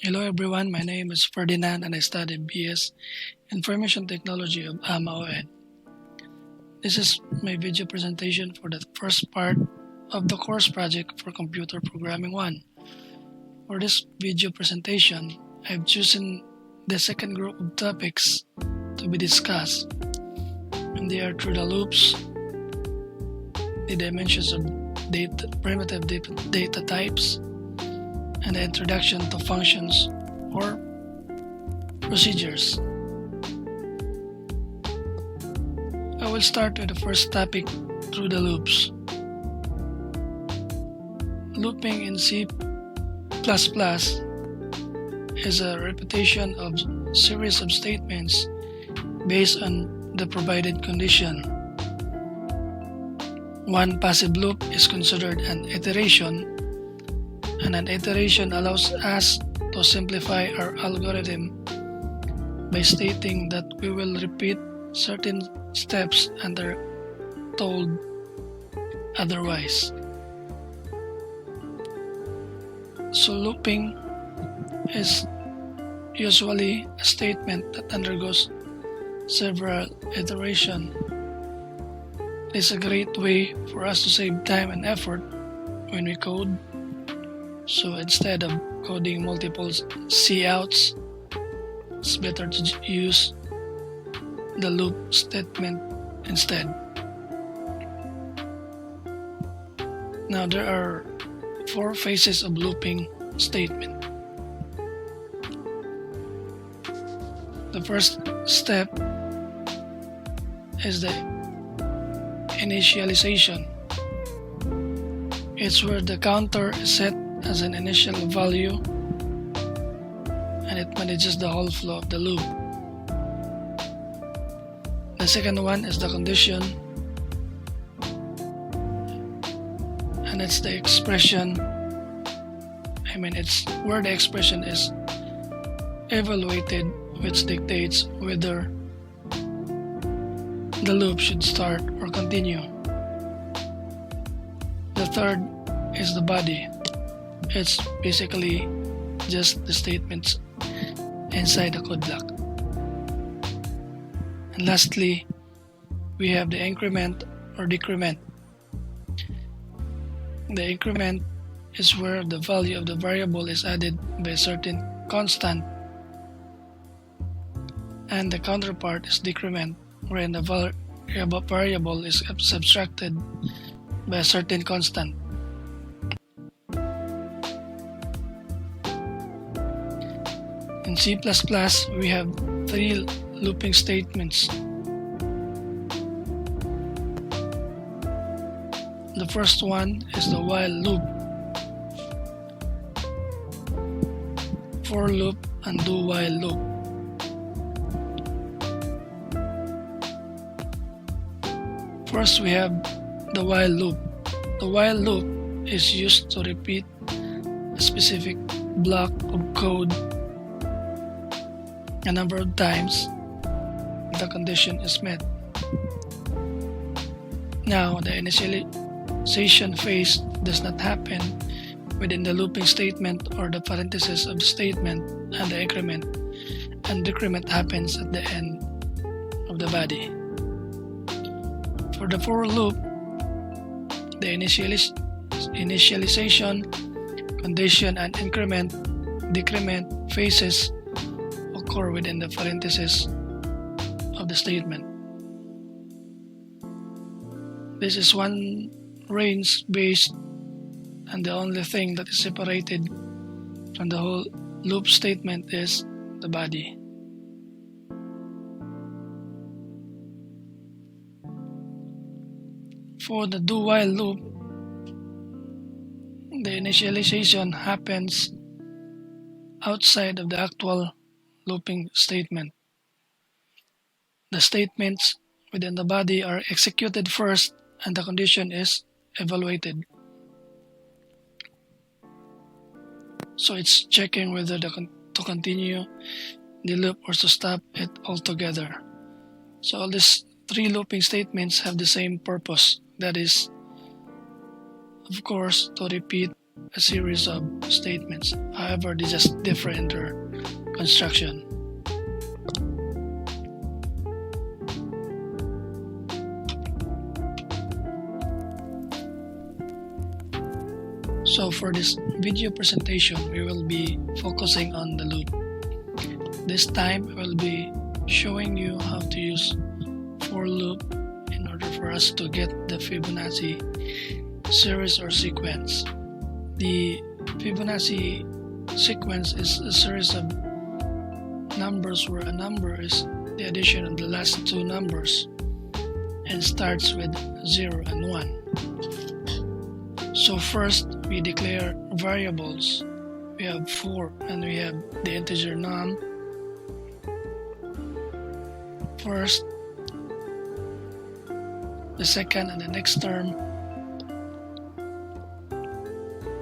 Hello everyone, my name is Ferdinand and I study BS Information Technology of AMAON. This is my video presentation for the first part of the course project for Computer Programming 1. For this video presentation, I've chosen the second group of topics to be discussed, and they are through the loops, the dimensions of primitive data types, and the introduction to functions or procedures. I will start with the first topic, through the loops. Looping in C++ is a repetition of series of statements based on the provided condition. One passive loop is considered an iteration, and an iteration allows us to simplify our algorithm by stating that we will repeat certain steps until told otherwise. So looping is usually a statement that undergoes several iterations. It is a great way for us to save time and effort when we code. So instead of coding multiple couts, it's better to use the loop statement instead. Now there are 4 phases of looping statement. The first step is the initialization. It's where the counter is set as an initial value and it manages the whole flow of the loop. The second one is the condition, and it's the expression. It's where the expression is evaluated, which dictates whether the loop should start or continue. The third is the body. It's basically just the statements inside the code block. And lastly, we have the increment or decrement. The increment is where the value of the variable is added by a certain constant, and the counterpart is decrement, wherein the variable is subtracted by a certain constant. In C++, we have 3 looping statements. The first one is the while loop, for loop, and do while loop. First, we have the while loop. The while loop is used to repeat a specific block of code a number of times the condition is met. Now, the initialization phase does not happen within the looping statement or the parenthesis of the statement, and the increment and decrement happens at the end of the body. For the for loop, the initialization, condition, and decrement phases occur within the parenthesis of the statement. This is one range based, and the only thing that is separated from the whole loop statement is the body. For the do while loop, the initialization happens outside of the actual looping statement. The statements within the body are executed first and the condition is evaluated. So it's checking whether to continue the loop or to stop it altogether. So all these 3 looping statements have the same purpose. That is, of course, to repeat a series of statements. However, they just differ in their construction. So for this video presentation, we will be focusing on the loop. This time, I will be showing you how to use for loop in order for us to get the Fibonacci series or sequence. The Fibonacci sequence is a series of numbers where a number is the addition of the last two numbers and starts with 0 and 1. So first, we declare variables. We have 4 and we have the integer num. First, the second and the next term.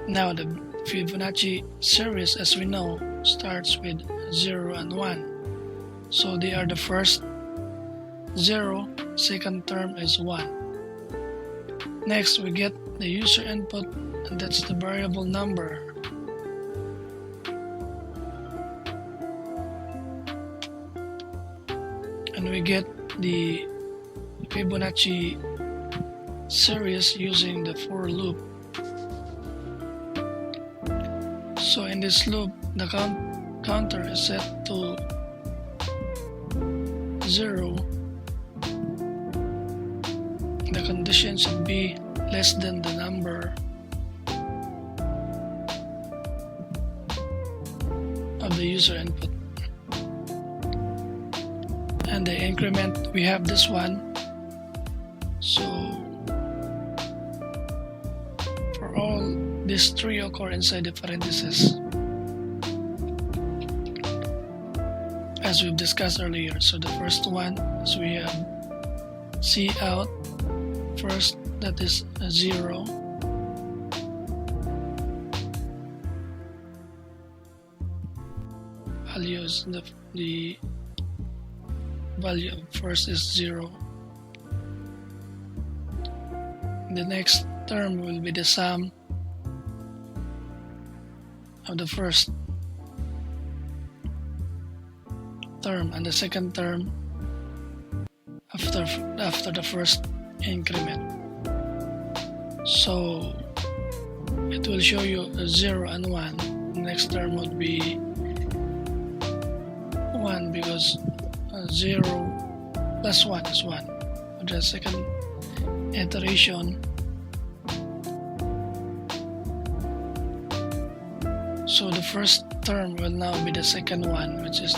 Now the Fibonacci series, as we know, starts with 0 and 1. So they are the first 0, second term is 1. Next, we get the user input, and that's the variable number. And we get the Fibonacci series using the for loop. So in this loop, the counter is set to 0. The condition should be less than the number of the user input. And the increment, we have this one. So for all these three occur inside the parentheses, as we've discussed earlier. So the first one is we have C out first, that is 0. Values, the value of first is 0. The next term will be the sum of the first term and the second term after the first increment. So it will show you a 0 and 1. The next term would be 1 because 0 plus 1 is 1. For the second iteration, so the first term will now be the second one, which is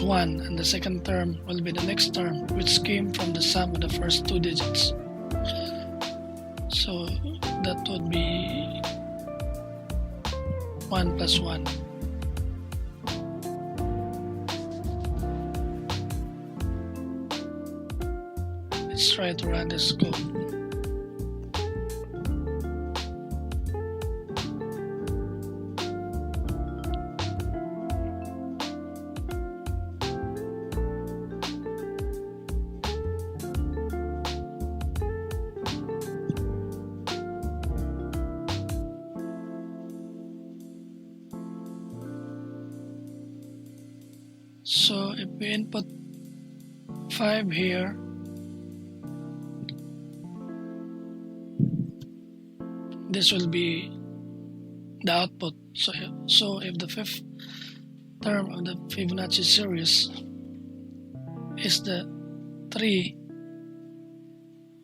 1, and the second term will be the next term, which came from the sum of the first two digits. So that would be 1 plus 1. Let's try to run this code. So if we input 5 here, this will be the output. So if the fifth term of the Fibonacci series is the 3,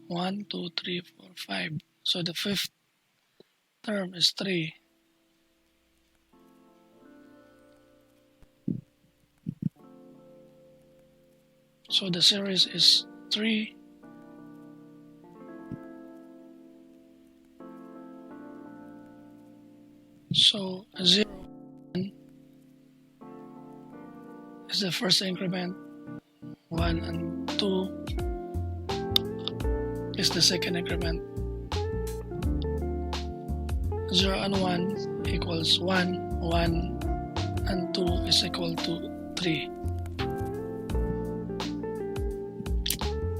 1, 2, 3, 4, 5. So the fifth term is 3. So the series is 3, so 0 is the first increment, 1 and 2 is the second increment, 0 and 1 equals 1, 1 and 2 is equal to 3.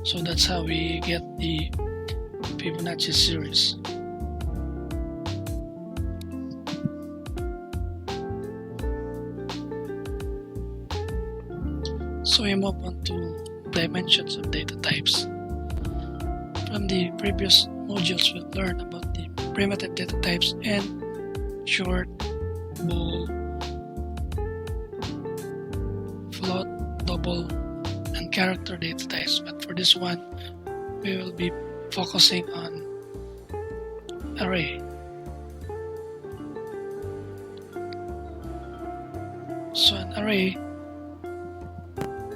So that's how we get the Fibonacci series. So we move on to dimensions of data types. From the previous modules, we've learned about the primitive data types and short, bool, float, double, and character data types. But for this one, we will be focusing on array. So an array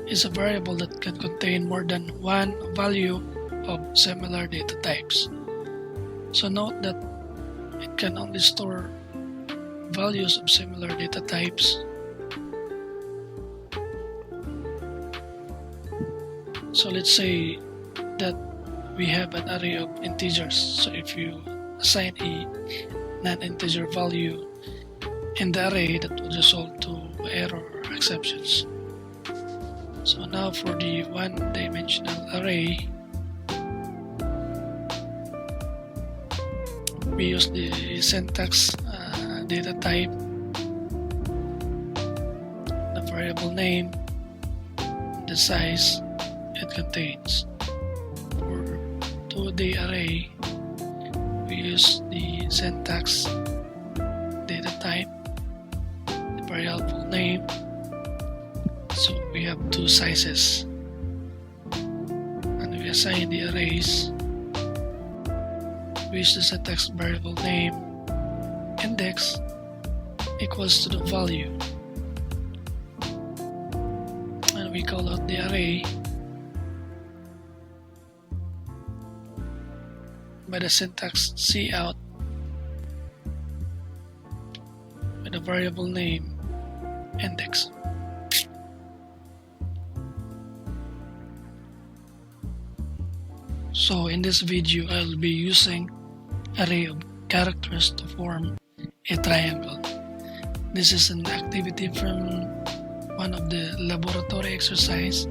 is a variable that can contain more than one value of similar data types. So note that it can only store values of similar data types. So let's say that we have an array of integers. So if you assign a non-integer value in the array, that will result to error or exceptions. So now for the one-dimensional array, we use the syntax data type, the variable name, the size it contains. For 2D array, we use the syntax data type, the variable name. So we have two sizes, and we assign the arrays. We use the syntax variable name index equals to the value, and we call out the array by the syntax cout with the variable name index. So in this video, I'll be using array of characters to form a triangle. This is an activity from one of the laboratory exercise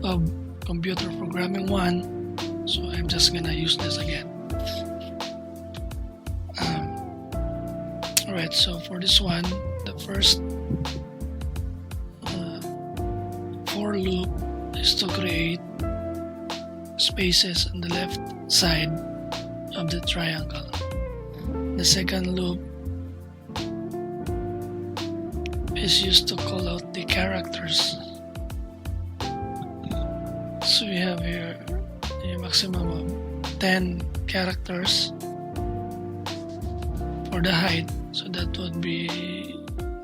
of computer programming 1. So I'm just gonna use this again. Alright, so for this one, the first for loop is to create spaces on the left side of the triangle. The second loop is used to call out the characters. So we have here a maximum of 10 characters for the height. So that would be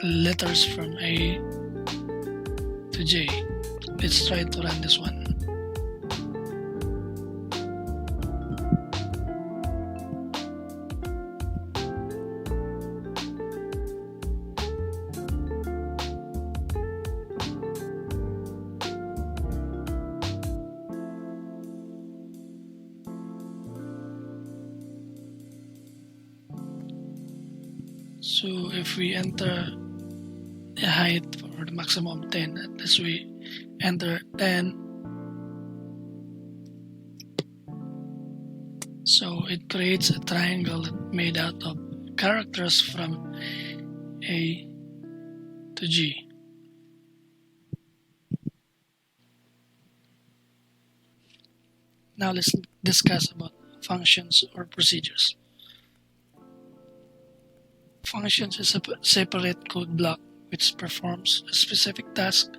letters from A to J. Let's try to run this one. So if we enter the height for the maximum 10, at least we enter 10. So it creates a triangle made out of characters from A to G. Now let's discuss about functions or procedures. Functions is a separate code block which performs a specific task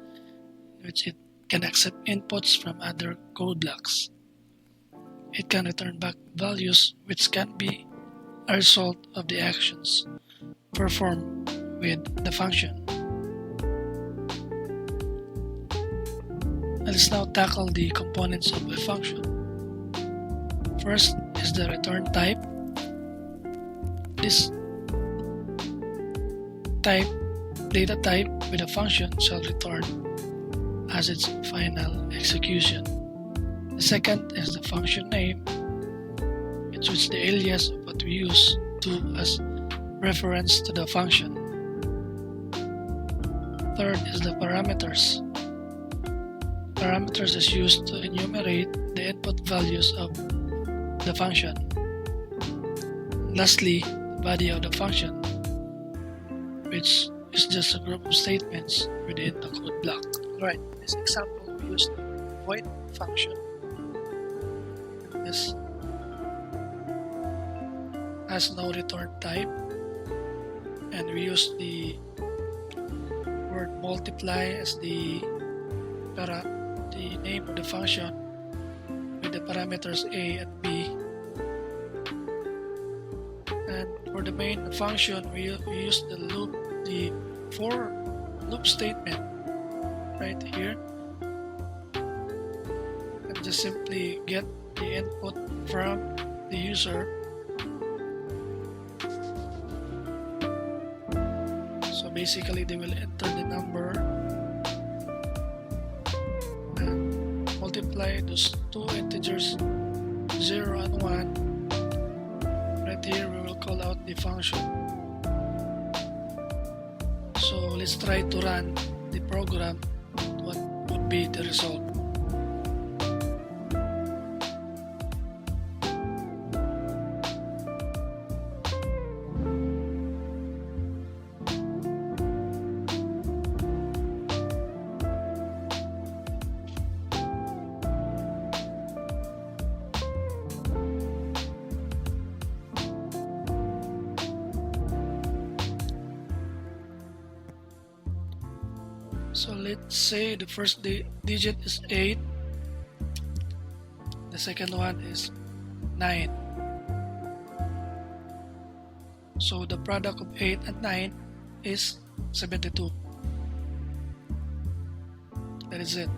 in which it can accept inputs from other code blocks. It can return back values which can be a result of the actions performed with the function. Let's now tackle the components of a function. First is the return type. This data type with a function shall return as its final execution. The second is the function name, which is the alias of what we use to as reference to the function. Third is the parameters. Parameters is used to enumerate the input values of the function. Lastly, the body of the function, which is just a group of statements within the code block. Alright, in this example we use the void function. This has no return type, and we use the word multiply as the name of the function with the parameters a and b. And for the main function, we use the for loop statement right here, and just simply get the input from the user. So basically they will enter the number and multiply those two integers 0 and 1. Right here we will call out the function. So let's try to run the program. What would be the result? So let's say the first digit is 8, the second one is 9. So the product of 8 and 9 is 72. That is it.